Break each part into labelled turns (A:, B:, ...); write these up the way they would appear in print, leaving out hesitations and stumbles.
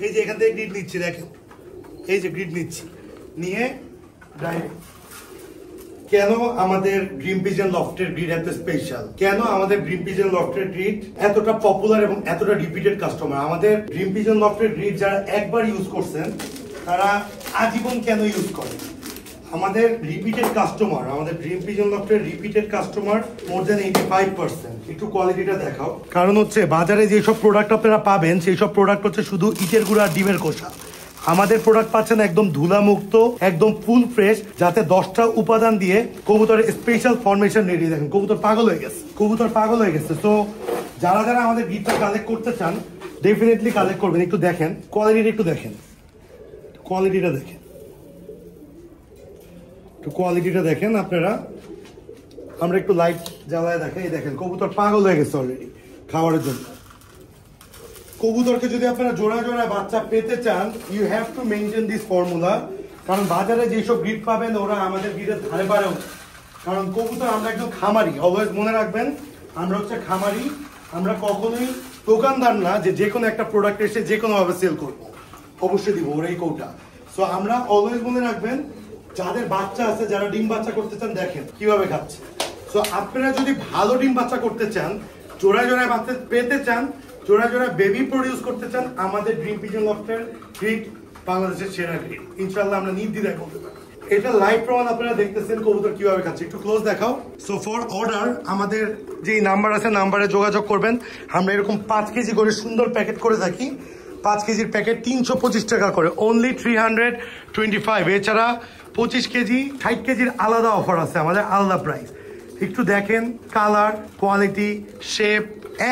A: এই যে এখান থেকে গ্রিড নিচ্ছি, দেখেন এই যে গ্রিড নিচ্ছি, নিয়ে ডাইরেক্ট। কেন আমাদের ড্রিম পিজন লফটের গ্রিড এত স্পেশাল, কেন আমাদের ড্রিম পিজন লফটের গ্রিড এতটা পপুলার এবং এতটা রিপিটেড কাস্টমার? আমাদের ড্রিম পিজন লফটের গ্রিড যারা একবার ইউজ করছেন তারা আজীবন কেন ইউজ করে? আমাদের রিপিটেড কাস্টমার, আমাদের ড্রিম পিজন লফটের রিপিটেড কাস্টমার মোর দেন 85%। একটু কোয়ালিটিটা দেখাও। কারণ হচ্ছে বাজারে যেসব প্রোডাক্ট আপনারা পাবেন সেই সব প্রোডাক্ট হচ্ছে শুধু ইটের গুঁড়া আর ডিমের খোসা। আমাদের প্রোডাক্ট পাচ্ছেন একদম ধুলামুক্ত, একদম ফুল ফ্রেশ, যাতে 10টা উপাদান দিয়ে কবুতরের স্পেশাল ফরমেশন রেডি। দেখেন কবুতর পাগল হয়ে গেছে, কবুতর পাগল হয়ে গেছে। তো যারা যারা আমাদের গিফটটা কালেক্ট করতে চান ডেফিনেটলি কালেক্ট করবেন। একটু দেখেন কোয়ালিটিটা, একটু দেখেন কোয়ালিটিটা, দেখেন একটু কোয়ালিটিটা দেখেন আপনারা। আমরা একটু লাইট জ্বালায় দেখেন, এই দেখেন কবুতর পাগল হয়ে গেছে অলরেডি খাবারের জন্য। কবুতরকে যদি আপনারা জোড়া জোড়া বাচ্চা পেতে চান, you have to maintain this formula. কারণ বাজারে যেসব গ্রিড পাবেন ওরা আমাদের গ্রিডের ধারে পারেও। কারণ কবুতর আমরা একদম খামারি, অলওয়েজ মনে রাখবেন আমরা হচ্ছে খামারি। আমরা কখনোই দোকানদার না যে কোনো একটা প্রোডাক্ট এসে যে কোনোভাবে সেল করবো, অবশ্যই দিব ওরা এই কোটা। সো আমরা অলওয়েজ মনে রাখবেন যাদের বাচ্চা আছে, যারা ডিম বাচ্চা করতে চান দেখেন কিভাবে খাচ্ছে। সো আপনারা যদি ভালো ডিম বাচ্চা করতে চান, জোড়ায় জোড়ায় বাচ্চা পেতে চান, জোড়া জোড়া বেবি প্রডিউস করতে চান, আমাদের ড্রিম পিজন লফটের গ্রিড বাংলাদেশের সেরা গ্রিড। ইনশাআল্লাহ আমরা নির্দ্বিধায় বলতে পারি। এটা লাইভ প্রমাণ আপনারা দেখতেছেন কবুতর কিভাবে খাচ্ছে। একটু ক্লোজ দেখাও। সো ফর অর্ডার আমাদের যে নাম্বার আছে নাম্বারে যোগাযোগ করবেন। আমরা এরকম 5 কেজি করে সুন্দর প্যাকেট করে থাকি। 5 কেজির প্যাকেট 325 টাকা করে, অনলি 325। এছাড়া 25 কেজি 60 কেজির আলাদা অফার আছে, আমাদের আলাদা প্রাইস। একটু দেখেন কালার, কোয়ালিটি, শেপ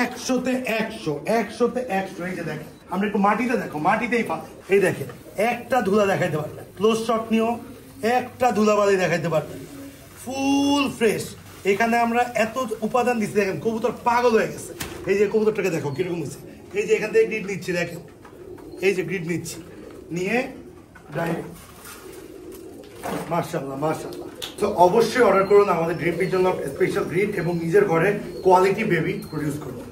A: 100তে 100, 100তে 100। এই যে দেখেন, আমরা একটু মাটিতে দেখো, মাটিতেই পাবে। এই দেখেন একটা ধুলা দেখাইতে পারবেন, ক্লোজ শট নিয়েও একটা ধুলাবালি দেখাইতে পারবেন, ফুল ফ্রেশ। এখানে আমরা এত উপাদান দিচ্ছি, দেখেন কবুতর পাগল হয়ে গেছে। এই যে কবুতরটাকে দেখো কিরকম হয়েছে। এই যে এখান থেকে গ্রিড নিচ্ছি, দেখেন এই যে গ্রিড নিচ্ছি, নিয়ে ডাইরেক্ট। মাশাআল্লাহ মাশাআল্লাহ। তো অবশ্যই অর্ডার করুন আমাদের dream pigeon loft special grid এবং নিজের ঘরে কোয়ালিটি বেবি প্রডিউস করুন।